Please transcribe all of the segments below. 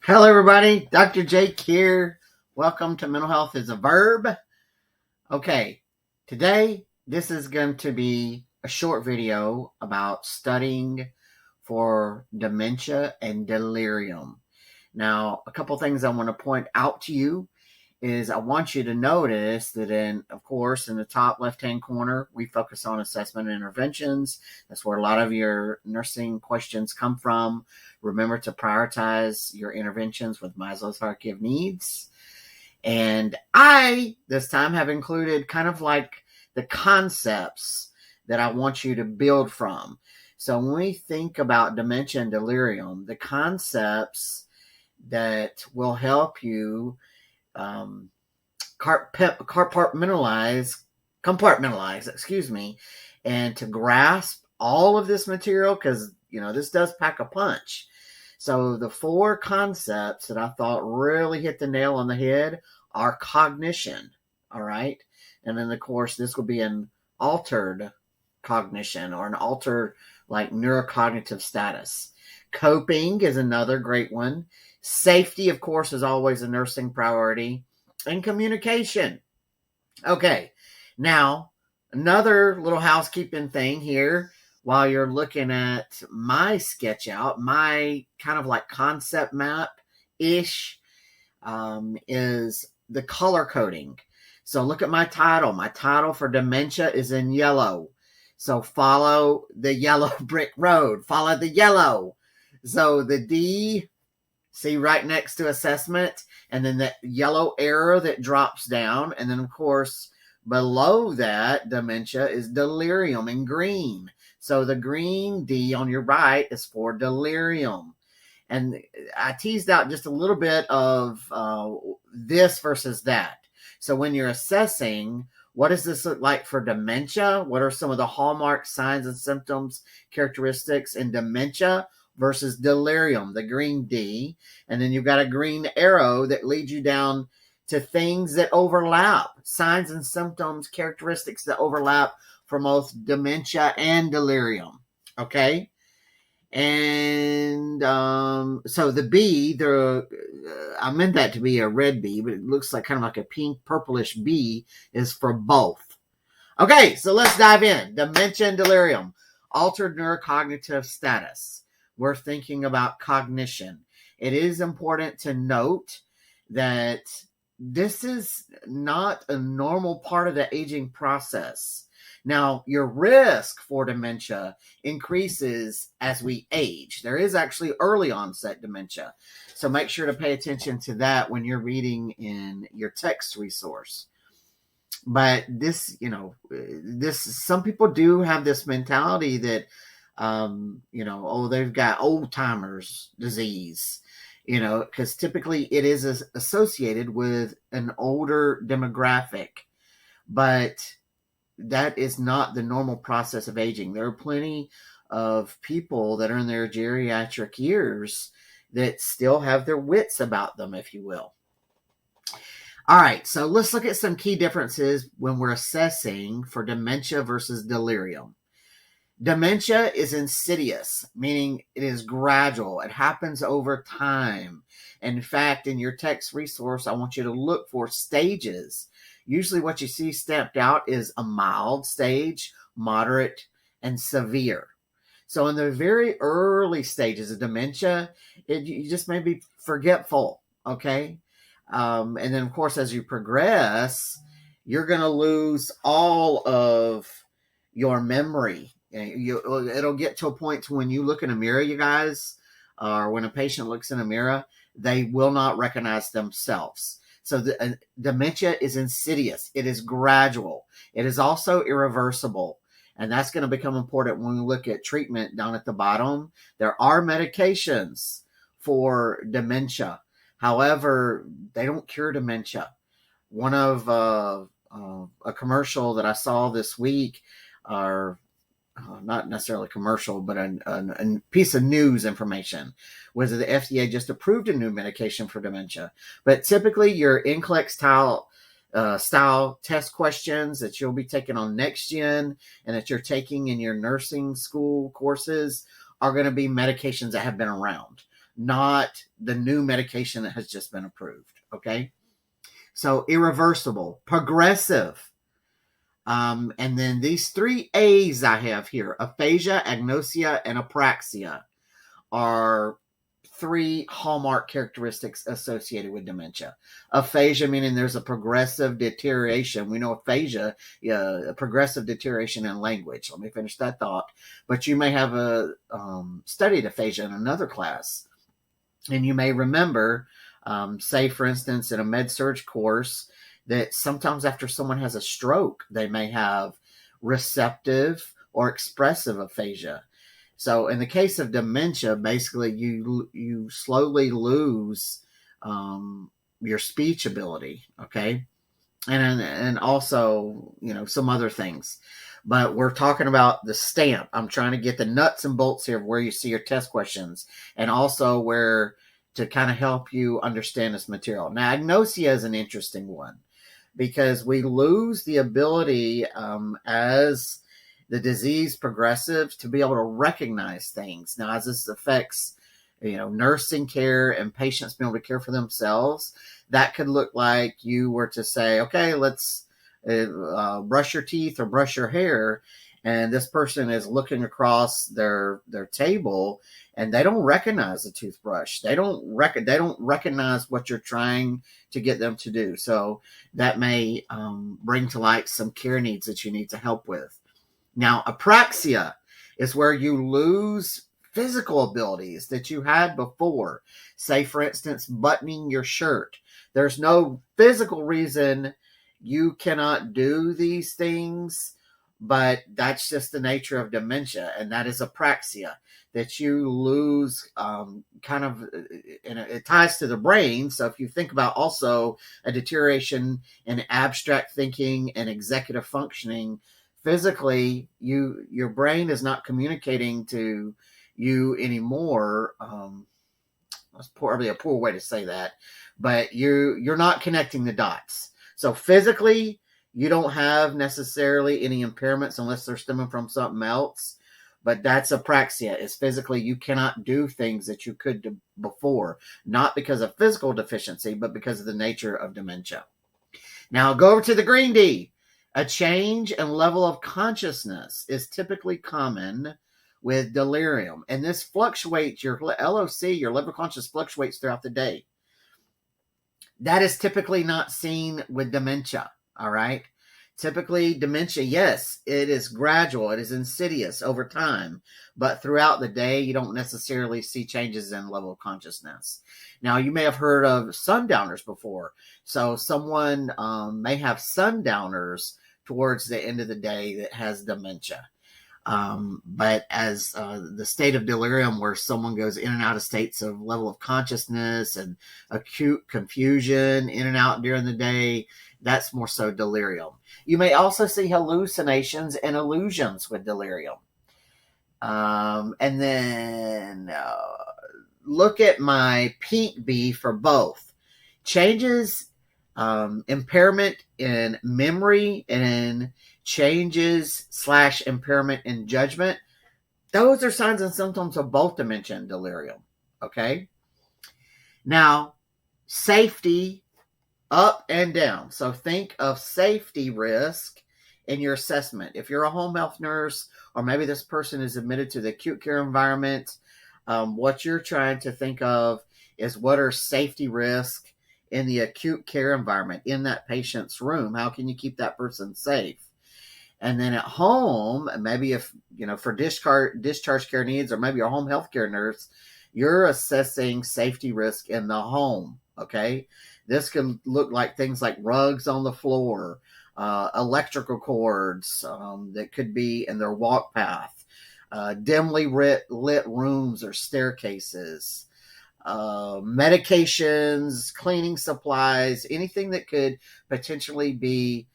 Hello, everybody. Dr. Jake here. Welcome to Mental Health is a Verb. Okay, today this is going to be a short video about studying for dementia and delirium. Now, a couple things I want to point out to you is I want you to notice that of course, in the top left-hand corner, we focus on assessment and interventions. That's where a lot of your nursing questions come from. Remember to prioritize your interventions with Maslow's hierarchy of needs. And I, this time, have included kind of like the concepts that I want you to build from. So when we think about dementia and delirium, the concepts that will help you compartmentalize, and to grasp all of this material, because this does pack a punch. So the four concepts that I thought really hit the nail on the head are cognition, all right? And then, of course, this will be an altered cognition or an altered like neurocognitive status. Coping is another great one. Safety, of course, is always a nursing priority. And communication. Okay, now, another little housekeeping thing here while you're looking at my sketch out, my kind of like concept map-ish, is the color coding. So look at my title. My title for dementia is in yellow. So follow the yellow brick road. Follow the yellow. So the D, see right next to assessment, and then that yellow arrow that drops down. And then, of course, below that, dementia is delirium in green. So the green D on your right is for delirium. And I teased out just a little bit of this versus that. So when you're assessing, what does this look like for dementia? What are some of the hallmark signs and symptoms, characteristics in dementia versus delirium, the green D? And then you've got a green arrow that leads you down to things that overlap, signs and symptoms, characteristics that overlap for both dementia and delirium. Okay. And so the B, I meant that to be a red B, but it looks like kind of like a pink purplish B, is for both. Okay, so let's dive in. Dementia and delirium, altered neurocognitive status. We're thinking about cognition. It is important to note that this is not a normal part of the aging process. Now, your risk for dementia increases as we age. There is actually early onset dementia. So make sure to pay attention to that when you're reading in your text resource. But some people do have this mentality that, they've got old timers disease, because typically it is associated with an older demographic. But that is not the normal process of aging. There are plenty of people that are in their geriatric years that still have their wits about them, if you will. All right, so let's look at some key differences when we're assessing for dementia versus delirium. Dementia is insidious, meaning it is gradual. It happens over time. In fact, in your text resource, I want you to look for stages. Usually what you see stamped out is a mild stage, moderate, and severe. So in the very early stages of dementia, you just may be forgetful, okay? And then, of course, as you progress, you're going to lose all of your memory. It'll get to a point to when you look in a mirror, you guys, or when a patient looks in a mirror, they will not recognize themselves. So the dementia is insidious. It is gradual. It is also irreversible. And that's going to become important when we look at treatment down at the bottom. There are medications for dementia. However, they don't cure dementia. One of a commercial that I saw this week, or not necessarily commercial, but a piece of news information, was that the FDA just approved a new medication for dementia. But typically your NCLEX style test questions that you'll be taking on next gen and that you're taking in your nursing school courses are going to be medications that have been around. not the new medication that has just been approved. Okay. So irreversible, progressive. And then these three A's I have here, aphasia, agnosia, and apraxia, are three hallmark characteristics associated with dementia. Aphasia meaning there's a progressive deterioration. We know aphasia, a progressive deterioration in language. Let me finish that thought. But you may have studied aphasia in another class, and you may remember, say for instance, in a med-surg course, that sometimes after someone has a stroke, they may have receptive or expressive aphasia. So in the case of dementia, basically you slowly lose your speech ability, okay, and also some other things. But we're talking about the stamp. I'm trying to get the nuts and bolts here of where you see your test questions, and also where to kind of help you understand this material. Now, agnosia is an interesting one because we lose the ability as the disease progressives to be able to recognize things. Now, as this affects, nursing care and patients being able to care for themselves, that could look like you were to say, okay, let's brush your teeth or brush your hair. And this person is looking across their table and they don't recognize the toothbrush. They don't recognize what you're trying to get them to do. So that may bring to light some care needs that you need to help with. Now, apraxia is where you lose physical abilities that you had before. Say, for instance, buttoning your shirt. There's no physical reason you cannot do these things, but that's just the nature of dementia, and that is apraxia, that you lose and it ties to the brain. So if you think about also a deterioration in abstract thinking and executive functioning, physically, your brain is not communicating to you anymore. That's probably a poor way to say that, but you're not connecting the dots. So physically, you don't have necessarily any impairments unless they're stemming from something else. But that's apraxia. Is physically you cannot do things that you could do before, not because of physical deficiency, but because of the nature of dementia. Now go over to the green D. A change in level of consciousness is typically common with delirium. And this fluctuates, your LOC, your level of consciousness fluctuates throughout the day. That is typically not seen with dementia, all right? Typically, dementia, yes, it is gradual. It is insidious over time. But throughout the day, you don't necessarily see changes in level of consciousness. Now, you may have heard of sundowners before. So someone may have sundowners towards the end of the day that has dementia. But as the state of delirium, where someone goes in and out of states of level of consciousness and acute confusion in and out during the day, that's more so delirium. You may also see hallucinations and illusions with delirium. And then look at my pink B for both. Changes, impairment in memory and changes / impairment in judgment. Those are signs and symptoms of both dementia and delirium. Okay. Now, safety up and down. So think of safety risk in your assessment. If you're a home health nurse, or maybe this person is admitted to the acute care environment, what you're trying to think of is what are safety risks in the acute care environment, in that patient's room. How can you keep that person safe? And then at home, maybe if, for discharge care needs, or maybe you're a home health care nurse, you're assessing safety risk in the home, okay? This can look like things like rugs on the floor, electrical cords that could be in their walk path, dimly lit rooms or staircases, medications, cleaning supplies, anything that could potentially be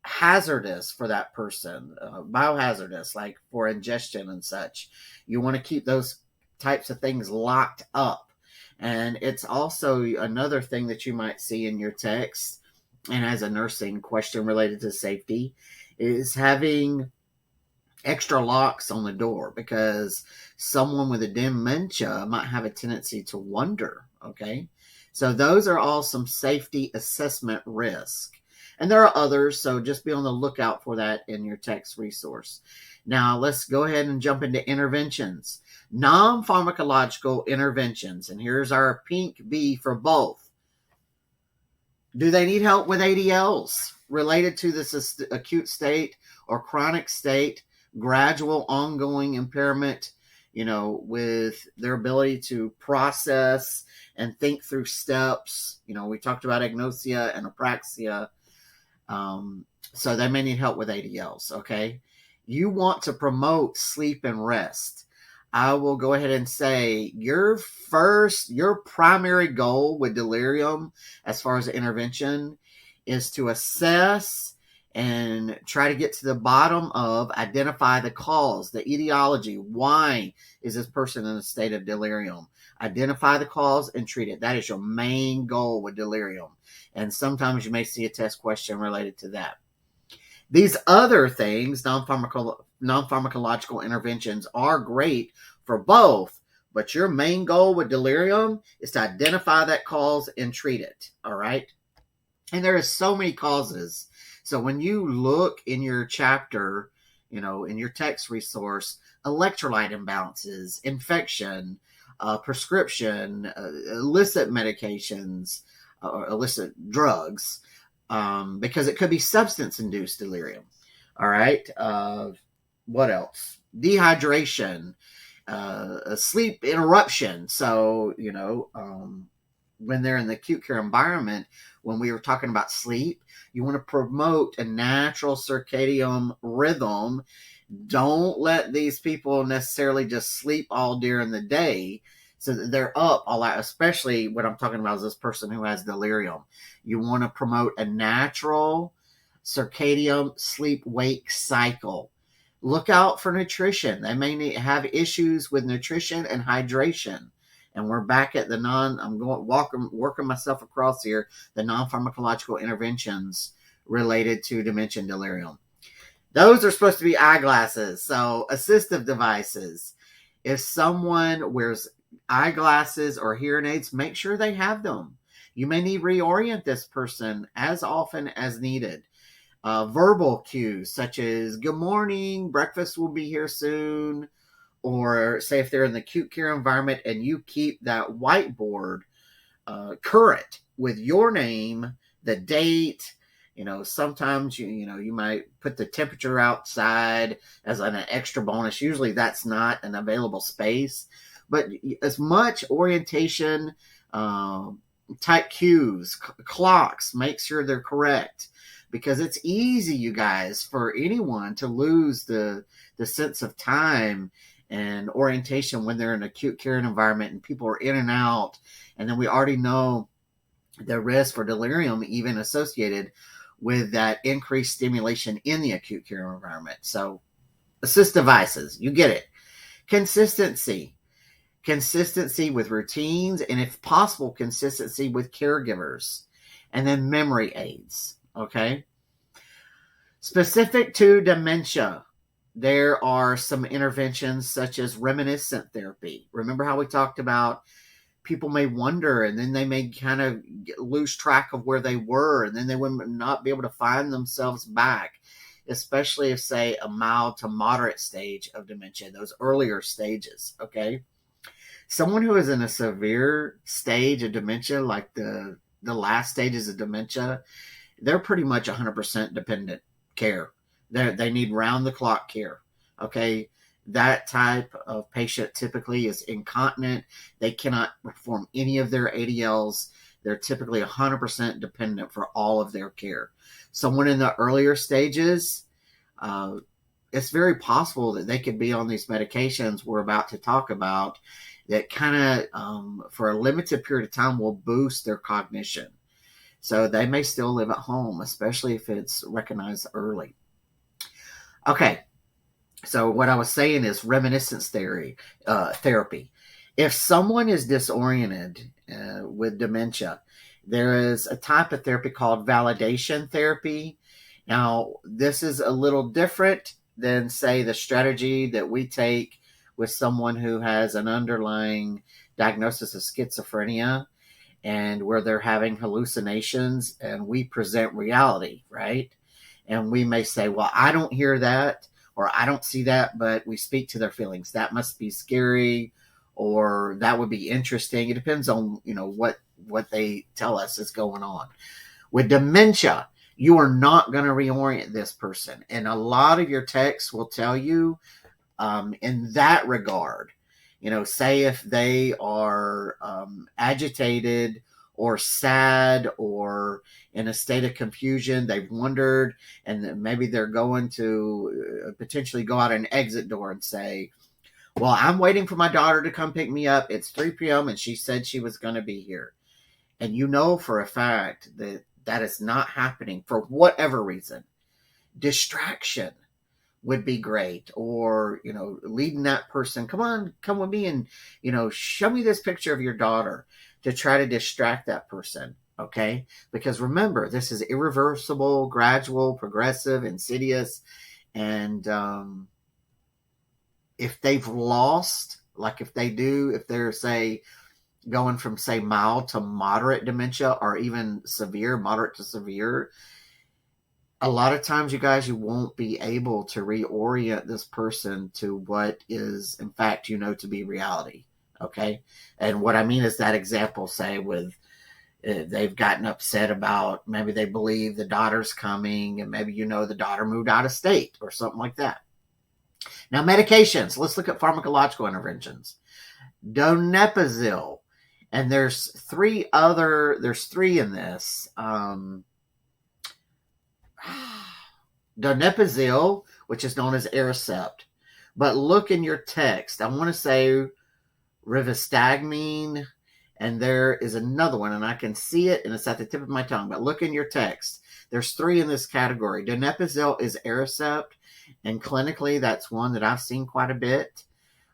hazardous for that person, biohazardous, like for ingestion and such. You want to keep those types of things locked up. And it's also another thing that you might see in your text, and as a nursing question related to safety, is having extra locks on the door, because someone with a dementia might have a tendency to wander. Okay. So those are all some safety assessment risk. And there are others, so just be on the lookout for that in your text resource. Now, let's go ahead and jump into interventions. Non-pharmacological interventions. And here's our pink B for both. Do they need help with ADLs related to this acute state or chronic state, gradual ongoing impairment, with their ability to process and think through steps? We talked about agnosia and apraxia. So they may need help with ADLs, okay? You want to promote sleep and rest. I will go ahead and say your primary goal with delirium, as far as the intervention, is to assess and try to get to the bottom of, identify the cause, the etiology. Why is this person in a state of delirium? Identify the cause and treat it. That is your main goal with delirium. And sometimes you may see a test question related to that. These other things, non-pharmacological interventions, are great for both, but your main goal with delirium is to identify that cause and treat it, all right? And there is so many causes. So when you look in your chapter, in your text resource, electrolyte imbalances, infection, prescription, illicit medications, or illicit drugs, because it could be substance-induced delirium. All right. What else? Dehydration, sleep interruption. So, when they're in the acute care environment, when we were talking about sleep, you want to promote a natural circadian rhythm. Don't let these people necessarily just sleep all during the day so that they're up all out, especially what I'm talking about is this person who has delirium. You want to promote a natural circadian sleep-wake cycle. Look out for nutrition. They may have issues with nutrition and hydration. And we're back at I'm going working myself across here, the non-pharmacological interventions related to dementia and delirium. Those are supposed to be eyeglasses. So assistive devices. If someone wears eyeglasses or hearing aids, make sure they have them. You may need to reorient this person as often as needed. Verbal cues such as good morning, breakfast will be here soon, or say if they're in the acute care environment and you keep that whiteboard current with your name, the date. Sometimes you might put the temperature outside as an extra bonus. Usually that's not an available space, but as much orientation, type cues, clocks, make sure they're correct, because it's easy, you guys, for anyone to lose the sense of time and orientation when they're in an acute care environment and people are in and out. And then we already know the risk for delirium even associated with that increased stimulation in the acute care environment. So assist devices, you get it. Consistency with routines, and if possible, consistency with caregivers. And then memory aids, okay? Specific to dementia, there are some interventions such as reminiscent therapy. Remember how we talked about people may wonder, and then they may kind of lose track of where they were, and then they would not be able to find themselves back, especially if, say, a mild to moderate stage of dementia, those earlier stages, okay? Someone who is in a severe stage of dementia, like the last stages of dementia, they're pretty much 100% dependent care. They need round-the-clock care, okay? That type of patient typically is incontinent. They cannot perform any of their ADLs. They're typically 100% dependent for all of their care. Someone in the earlier stages, it's very possible that they could be on these medications we're about to talk about that kind of, for a limited period of time, will boost their cognition. So they may still live at home, especially if it's recognized early. Okay, so what I was saying is reminiscence therapy. If someone is disoriented with dementia, there is a type of therapy called validation therapy. Now, this is a little different than, say, the strategy that we take with someone who has an underlying diagnosis of schizophrenia and where they're having hallucinations and we present reality, right? And we may say, well, I don't hear that or I don't see that, but we speak to their feelings. That must be scary or that would be interesting. It depends on, what they tell us is going on. With dementia, you are not going to reorient this person. And a lot of your texts will tell you in that regard. Say if they are agitated or sad or in a state of confusion, they've wondered, and maybe they're going to potentially go out an exit door and say, well, I'm waiting for my daughter to come pick me up. It's 3 p.m. and she said she was going to be here. And you know for a fact that that is not happening for whatever reason. Distraction would be great. Or, leading that person, come on, come with me and, show me this picture of your daughter, to try to distract that person. Okay. Because remember, this is irreversible, gradual, progressive, insidious. And, if they've lost, like if they're, say, going from, say, mild to moderate dementia or even moderate to severe, a lot of times, you guys, you won't be able to reorient this person to what is, in fact, to be reality. Okay. And what I mean is that example, say, with they've gotten upset about, maybe they believe the daughter's coming and maybe, the daughter moved out of state or something like that. Now, medications. Let's look at pharmacological interventions. Donepezil. And there's three in this. Donepezil, which is known as Aricept. But look in your text. I want to say rivastigmine, and there is another one, and I can see it, and it's at the tip of my tongue. But look in your text. There's three in this category. Donepezil is Aricept, and clinically, that's one that I've seen quite a bit.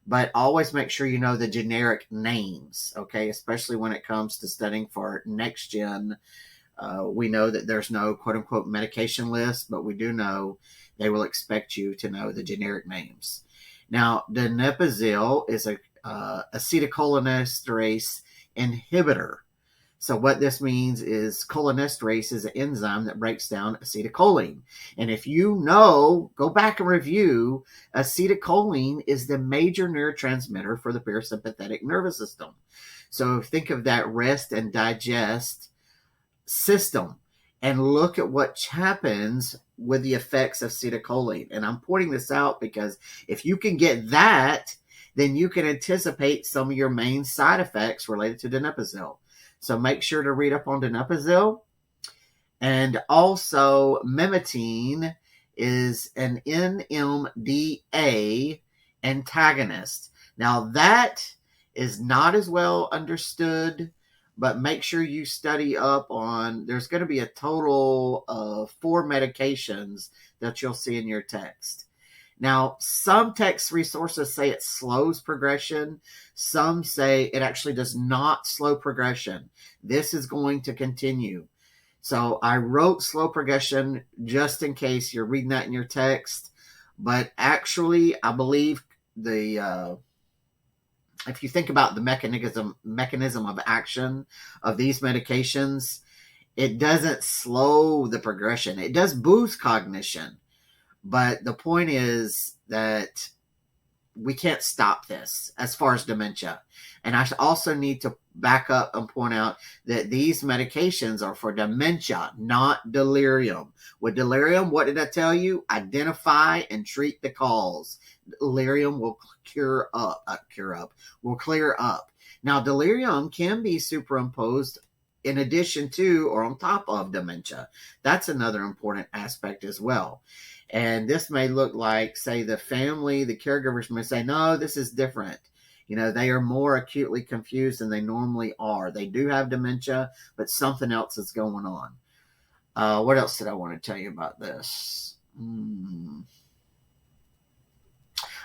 But always make sure you know the generic names, okay? Especially when it comes to studying for next gen. We know that there's no quote-unquote medication list, but we do know they will expect you to know the generic names. Now, donepezil is a acetylcholinesterase inhibitor. So what this means is cholinesterase is an enzyme that breaks down acetylcholine. And if go back and review, acetylcholine is the major neurotransmitter for the parasympathetic nervous system. So think of that rest and digest system and look at what happens with the effects of acetylcholine. And I'm pointing this out because if you can get that, then you can anticipate some of your main side effects related to donepezil. So make sure to read up on donepezil. And also, memetine is an NMDA antagonist. Now, that is not as well understood, but make sure you study up on, there's going to be a total of 4 medications that you'll see in your text. Now, some text resources say it slows progression. Some say it actually does not slow progression. This is going to continue. So I wrote slow progression just in case you're reading that in your text. But actually, I believe if you think about the mechanism of action of these medications, it doesn't slow the progression. It does boost cognition. But the point is that we can't stop this as far as dementia. And I also need to back up and point out that these medications are for dementia, not delirium. With delirium, what did I tell you? Identify and treat the cause. Delirium will clear up. Now, delirium can be superimposed in addition to or on top of dementia. That's another important aspect as well. And this may look like, say, the family, the caregivers may say, no, this is different. They are more acutely confused than they normally are. They do have dementia, but something else is going on. What else did I want to tell you about this?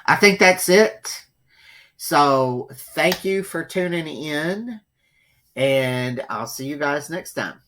I think that's it. So thank you for tuning in, and I'll see you guys next time.